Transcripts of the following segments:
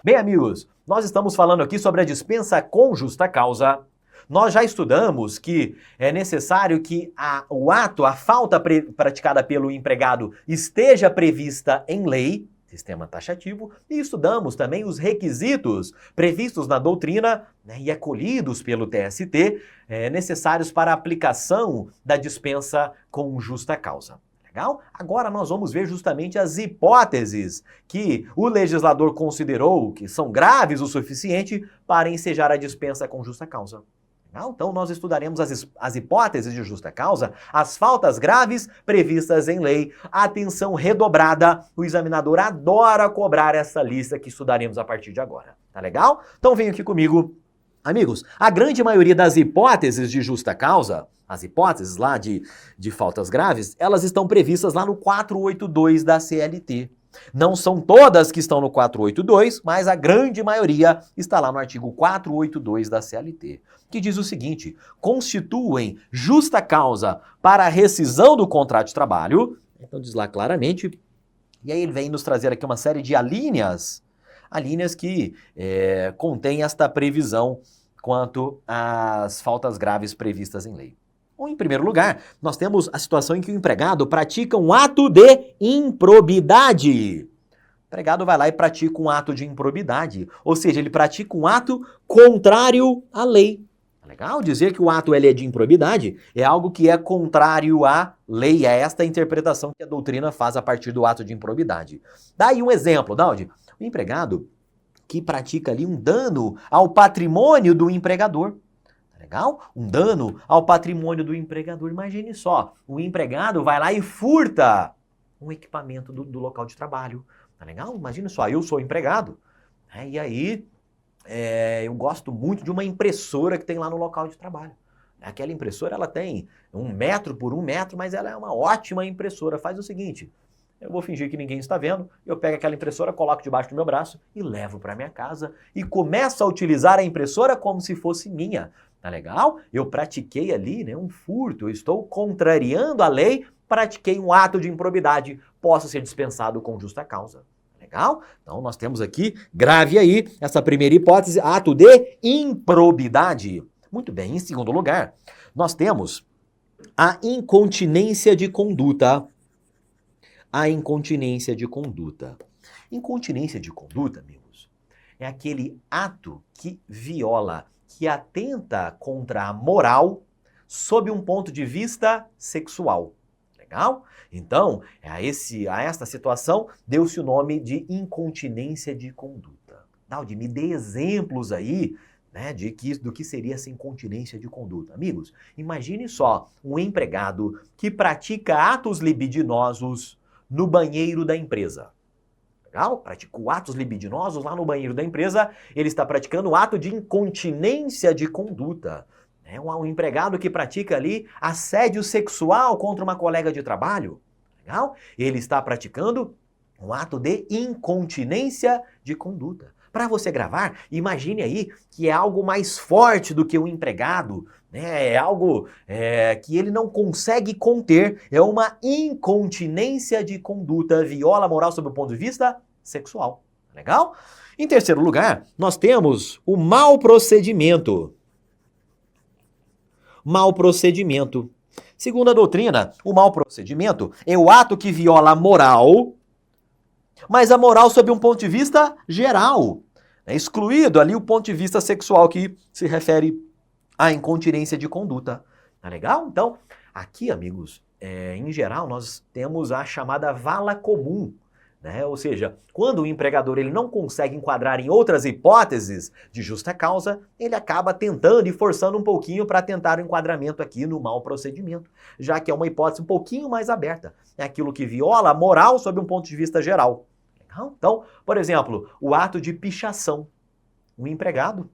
Bem, amigos, nós estamos falando aqui sobre a dispensa com justa causa. Nós já estudamos que é necessário que a falta praticada pelo empregado esteja prevista em lei, sistema taxativo, e estudamos também os requisitos previstos na doutrina, né, e acolhidos pelo TST, necessários para a aplicação da dispensa com justa causa. Legal? Agora nós vamos ver justamente as hipóteses que o legislador considerou que são graves o suficiente para ensejar a dispensa com justa causa. Legal? Então nós estudaremos as hipóteses de justa causa, as faltas graves previstas em lei, atenção redobrada, o examinador adora cobrar essa lista que estudaremos a partir de agora. Tá legal? Então venham aqui comigo. Amigos, a grande maioria das hipóteses de justa causa, as hipóteses lá de faltas graves, elas estão previstas lá no 482 da CLT. Não são todas que estão no 482, mas a grande maioria está lá no artigo 482 da CLT, que diz o seguinte: constituem justa causa para a rescisão do contrato de trabalho. Então diz lá claramente, e aí ele vem nos trazer aqui uma série de alíneas que contém esta previsão quanto às faltas graves previstas em lei. Em primeiro lugar, nós temos a situação em que o empregado pratica um ato de improbidade. O empregado vai lá e pratica um ato de improbidade, ou seja, ele pratica um ato contrário à lei. Legal? Dizer que o ato ele é de improbidade é algo que é contrário à lei, é esta interpretação que a doutrina faz a partir do ato de improbidade. Daí um exemplo, Daldi. O empregado que pratica ali um dano ao patrimônio do empregador. Legal? Um dano ao patrimônio do empregador. Imagine só, o empregado vai lá e furta um equipamento do local de trabalho. Tá legal? Imagine só, eu sou empregado, né? E aí eu gosto muito de uma impressora que tem lá no local de trabalho. Aquela impressora ela tem 1 metro por 1 metro, mas ela é uma ótima impressora. Faz o seguinte, eu vou fingir que ninguém está vendo, eu pego aquela impressora, coloco debaixo do meu braço e levo para minha casa e começo a utilizar a impressora como se fosse minha. Tá legal? Eu pratiquei ali, né, um furto, eu estou contrariando a lei, pratiquei um ato de improbidade, posso ser dispensado com justa causa. Legal? Então nós temos aqui, grave aí, essa primeira hipótese, ato de improbidade. Muito bem, em segundo lugar, nós temos a incontinência de conduta. A incontinência de conduta. Incontinência de conduta, amigos, é aquele ato que viola, que atenta contra a moral sob um ponto de vista sexual. Legal? Então, a esta situação deu-se o nome de incontinência de conduta. Daldi, me dê exemplos aí, né, do que seria essa incontinência de conduta. Amigos, imagine só um empregado que pratica atos libidinosos no banheiro da empresa. Legal? Praticou atos libidinosos lá no banheiro da empresa, ele está praticando o ato de incontinência de conduta. É um empregado que pratica ali assédio sexual contra uma colega de trabalho. Legal? Ele está praticando um ato de incontinência de conduta. Para você gravar, imagine aí que é algo mais forte do que o empregado, né? É algo que ele não consegue conter, é uma incontinência de conduta, viola a moral sob o ponto de vista sexual. Legal? Em terceiro lugar, nós temos o mau procedimento. Mau procedimento. Segundo a doutrina, o mau procedimento é o ato que viola a moral, mas a moral sob um ponto de vista geral. É excluído ali o ponto de vista sexual que se refere à incontinência de conduta. Tá legal? Então, aqui, amigos, em geral, nós temos a chamada vala comum, né? Ou seja, quando o empregador ele não consegue enquadrar em outras hipóteses de justa causa, ele acaba tentando e forçando um pouquinho para tentar o enquadramento aqui no mau procedimento, já que é uma hipótese um pouquinho mais aberta. É aquilo que viola a moral sob um ponto de vista geral. Então, por exemplo, o ato de pichação. O empregado,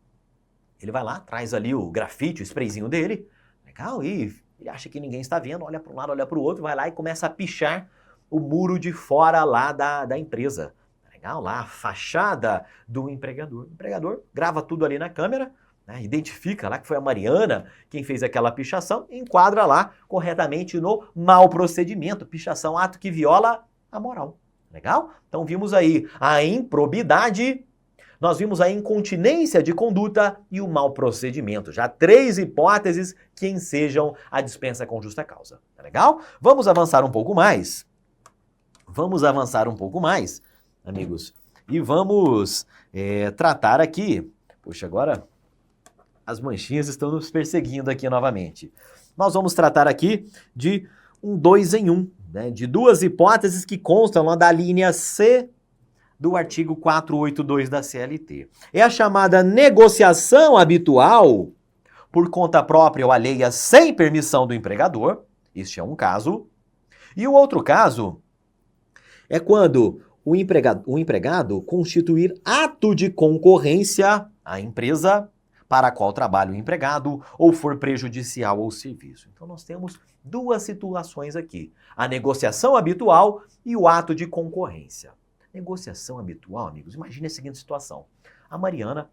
ele vai lá, traz ali o grafite, o sprayzinho dele, legal, e ele acha que ninguém está vendo, olha para um lado, olha para o outro, vai lá e começa a pichar o muro de fora lá da empresa. Legal, lá a fachada do empregador. O empregador grava tudo ali na câmera, né, identifica lá que foi a Mariana quem fez aquela pichação, e enquadra lá corretamente no mau procedimento. Pichação, ato que viola a moral. Legal? Então vimos aí a improbidade. nós vimos a incontinência de conduta e o mau procedimento. Já 3 hipóteses que ensejam a dispensa com justa causa. Tá legal? Vamos avançar um pouco mais. Amigos. E vamos tratar aqui. Puxa, agora as manchinhas estão nos perseguindo aqui novamente. Nós vamos tratar aqui de um 2 em 1, né? De 2 hipóteses que constam lá da linha C do artigo 482 da CLT. É a chamada negociação habitual por conta própria ou alheia sem permissão do empregador. Este é um caso. E o outro caso é quando o empregado constituir ato de concorrência à empresa para a qual trabalha o empregado ou for prejudicial ao serviço. Então nós temos 2 situações aqui. A negociação habitual e o ato de concorrência. Negociação habitual, amigos, imagine a seguinte situação. A Mariana,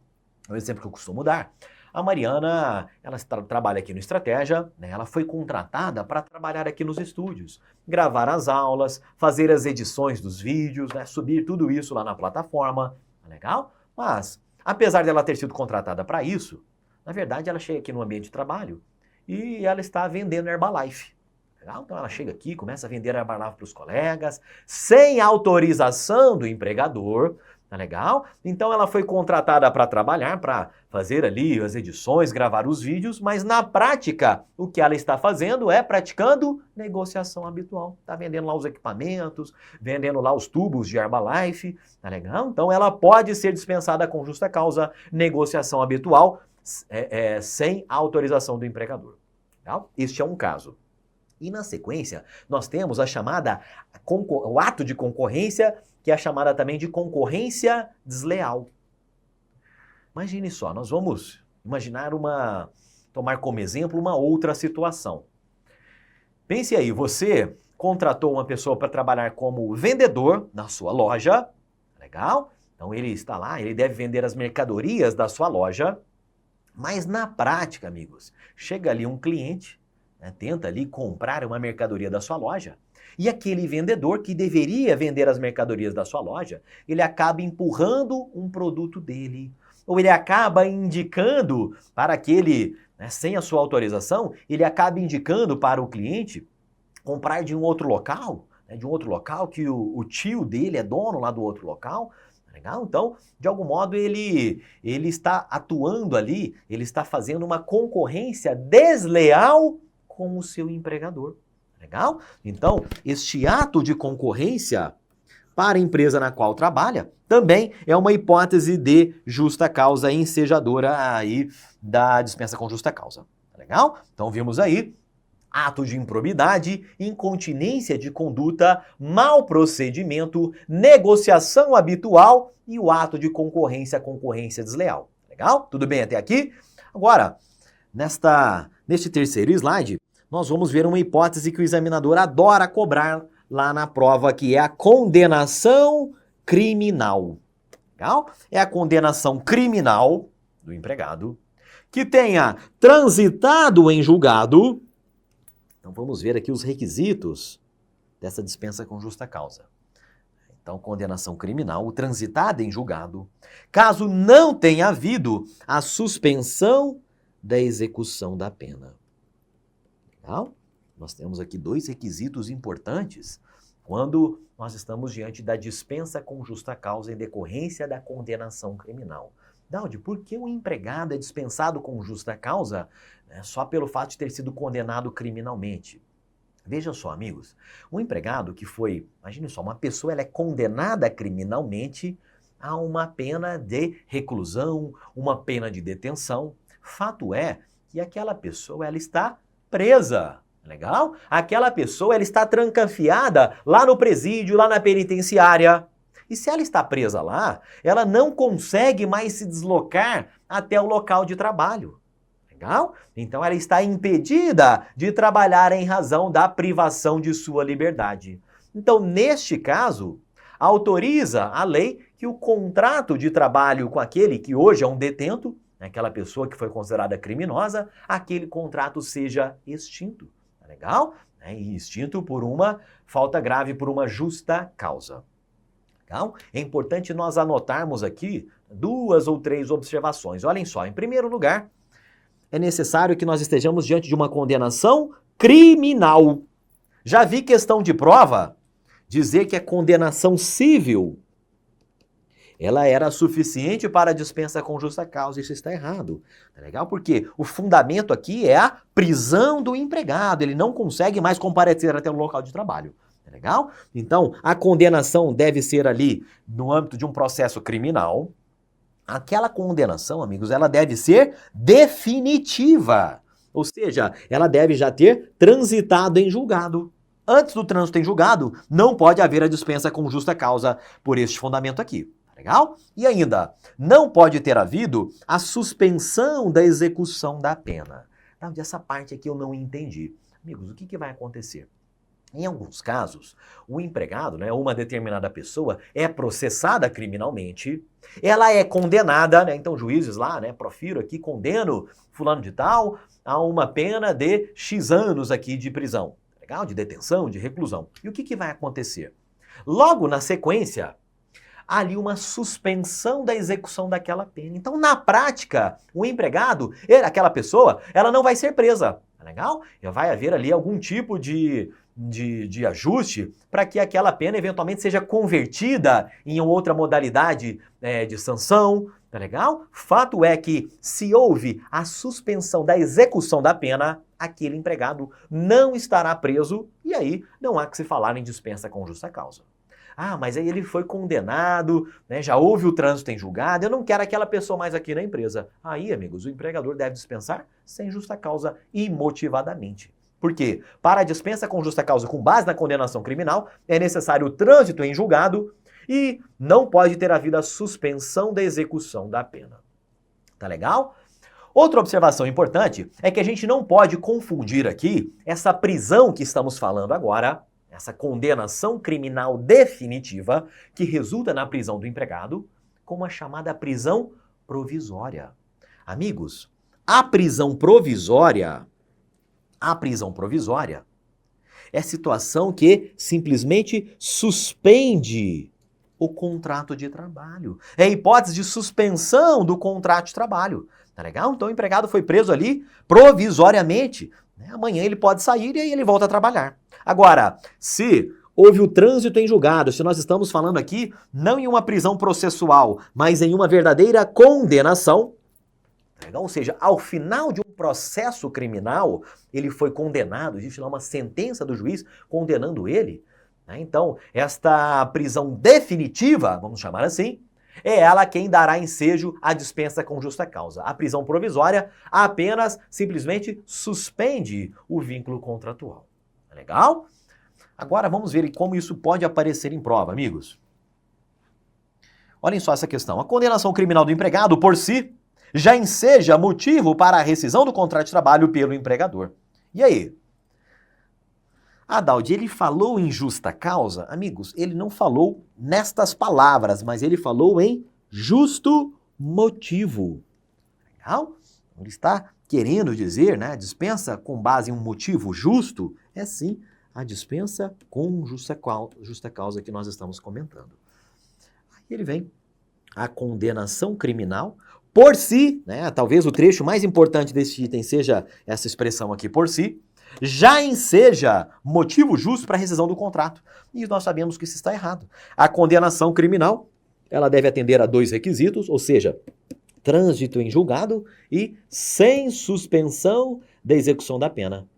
é o exemplo que eu costumo dar. A Mariana, ela trabalha aqui no Estratégia, né? Ela foi contratada para trabalhar aqui nos estúdios, gravar as aulas, fazer as edições dos vídeos, né? Subir tudo isso lá na plataforma, legal? Mas, apesar dela ter sido contratada para isso, na verdade ela chega aqui no ambiente de trabalho e ela está vendendo Herbalife. Legal? Então ela chega aqui, começa a vender Herbalife para os colegas, sem autorização do empregador. Tá legal? Então ela foi contratada para trabalhar, para fazer ali as edições, gravar os vídeos, mas na prática o que ela está fazendo é praticando negociação habitual. Tá vendendo lá os equipamentos, vendendo lá os tubos de Herbalife, tá legal? Então ela pode ser dispensada com justa causa, negociação habitual, sem autorização do empregador. Legal? Este é um caso. E na sequência, nós temos a chamada, o ato de concorrência, que é a chamada também de concorrência desleal. Imagine só, nós vamos tomar como exemplo uma outra situação. Pense aí, você contratou uma pessoa para trabalhar como vendedor na sua loja, legal? Então ele está lá, ele deve vender as mercadorias da sua loja, mas na prática, amigos, chega ali um cliente, né, tenta ali comprar uma mercadoria da sua loja, e aquele vendedor que deveria vender as mercadorias da sua loja, ele acaba empurrando um produto dele, ou ele acaba indicando para aquele, né, sem a sua autorização, ele acaba indicando para o cliente comprar de um outro local, né, que o tio dele é dono lá do outro local. Legal? Então, de algum modo, ele está atuando ali, ele está fazendo uma concorrência desleal com o seu empregador. Legal? Então, este ato de concorrência para a empresa na qual trabalha também é uma hipótese de justa causa ensejadora aí da dispensa com justa causa. Legal? Então, vimos aí ato de improbidade, incontinência de conduta, mau procedimento, negociação habitual e o ato de concorrência desleal. Legal? Tudo bem até aqui? Agora, neste terceiro slide, nós vamos ver uma hipótese que o examinador adora cobrar lá na prova, que é a condenação criminal. Legal? É a condenação criminal do empregado que tenha transitado em julgado. Então vamos ver aqui os requisitos dessa dispensa com justa causa. Então, condenação criminal transitada em julgado, caso não tenha havido a suspensão da execução da pena. Legal? Nós temos aqui 2 requisitos importantes quando nós estamos diante da dispensa com justa causa em decorrência da condenação criminal. Daldi, por que o empregado é dispensado com justa causa, né, só pelo fato de ter sido condenado criminalmente? Veja só, amigos, um empregado que foi, imagine só, uma pessoa ela é condenada criminalmente a uma pena de reclusão, uma pena de detenção. Fato é que aquela pessoa ela está presa. Legal? Aquela pessoa ela está trancafiada lá no presídio, lá na penitenciária. E se ela está presa lá, ela não consegue mais se deslocar até o local de trabalho. Legal? Então ela está impedida de trabalhar em razão da privação de sua liberdade. Então, neste caso, autoriza a lei que o contrato de trabalho com aquele que hoje é um detento, aquela pessoa que foi considerada criminosa, aquele contrato seja extinto. Legal? E extinto por uma falta grave, por uma justa causa. Legal? É importante nós anotarmos aqui 2 ou 3 observações. Olhem só, em primeiro lugar, é necessário que nós estejamos diante de uma condenação criminal. Já vi questão de prova dizer que a condenação civil ela era suficiente para a dispensa com justa causa. Isso está errado. Tá legal? Porque o fundamento aqui é a prisão do empregado. Ele não consegue mais comparecer até o local de trabalho. Tá legal? Então, a condenação deve ser ali no âmbito de um processo criminal. Aquela condenação, amigos, ela deve ser definitiva. Ou seja, ela deve já ter transitado em julgado. Antes do trânsito em julgado, não pode haver a dispensa com justa causa por este fundamento aqui. Legal? E ainda, não pode ter havido a suspensão da execução da pena. Essa parte aqui eu não entendi. Amigos, o que vai acontecer? Em alguns casos, o empregado, né, uma determinada pessoa, é processada criminalmente, ela é condenada, né, então juízes lá, né, profiro aqui, condeno fulano de tal a uma pena de X anos aqui de prisão, legal? De detenção, de reclusão. E o que vai acontecer? Logo na sequência, há ali uma suspensão da execução daquela pena. Então, na prática, o empregado, aquela pessoa, ela não vai ser presa, tá legal? Vai haver ali algum tipo de ajuste para que aquela pena eventualmente seja convertida em outra modalidade de sanção, tá legal? Fato é que se houve a suspensão da execução da pena, aquele empregado não estará preso e aí não há que se falar em dispensa com justa causa. Ah, mas aí ele foi condenado, né, já houve o trânsito em julgado, eu não quero aquela pessoa mais aqui na empresa. Aí, amigos, o empregador deve dispensar sem justa causa e motivadamente. Por quê? Para a dispensa com justa causa com base na condenação criminal, é necessário o trânsito em julgado e não pode ter havido a suspensão da execução da pena. Tá legal? Outra observação importante é que a gente não pode confundir aqui essa prisão que estamos falando agora, essa condenação criminal definitiva que resulta na prisão do empregado, com a chamada prisão provisória. Amigos, a prisão provisória é situação que simplesmente suspende o contrato de trabalho. É a hipótese de suspensão do contrato de trabalho. Tá legal? Então o empregado foi preso ali provisoriamente. Amanhã ele pode sair e aí ele volta a trabalhar. Agora, se houve o trânsito em julgado, se nós estamos falando aqui não em uma prisão processual, mas em uma verdadeira condenação, ou seja, ao final de um processo criminal, ele foi condenado, existe lá uma sentença do juiz condenando ele, né? Então, esta prisão definitiva, vamos chamar assim, é ela quem dará ensejo à dispensa com justa causa. A prisão provisória apenas, simplesmente, suspende o vínculo contratual. Legal? Agora vamos ver como isso pode aparecer em prova, amigos. Olhem só essa questão. A condenação criminal do empregado, por si, já enseja motivo para a rescisão do contrato de trabalho pelo empregador. E aí? Adaldi, ele falou em justa causa? Amigos, ele não falou nestas palavras, mas ele falou em justo motivo. Legal? Ele está querendo dizer, né, a dispensa com base em um motivo justo, é sim a dispensa com justa causa que nós estamos comentando. Aí ele vem, a condenação criminal, por si, né, talvez o trecho mais importante desse item seja essa expressão aqui, por si, já enseja motivo justo para a rescisão do contrato. E nós sabemos que isso está errado. A condenação criminal, ela deve atender a 2 requisitos, ou seja, trânsito em julgado e sem suspensão da execução da pena.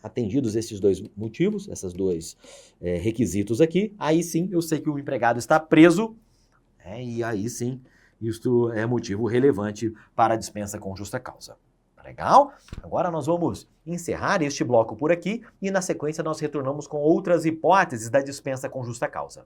Atendidos esses 2 motivos, esses 2 requisitos aqui, aí sim eu sei que o empregado está preso, e aí sim isto é motivo relevante para a dispensa com justa causa. Legal? Agora nós vamos encerrar este bloco por aqui e na sequência nós retornamos com outras hipóteses da dispensa com justa causa.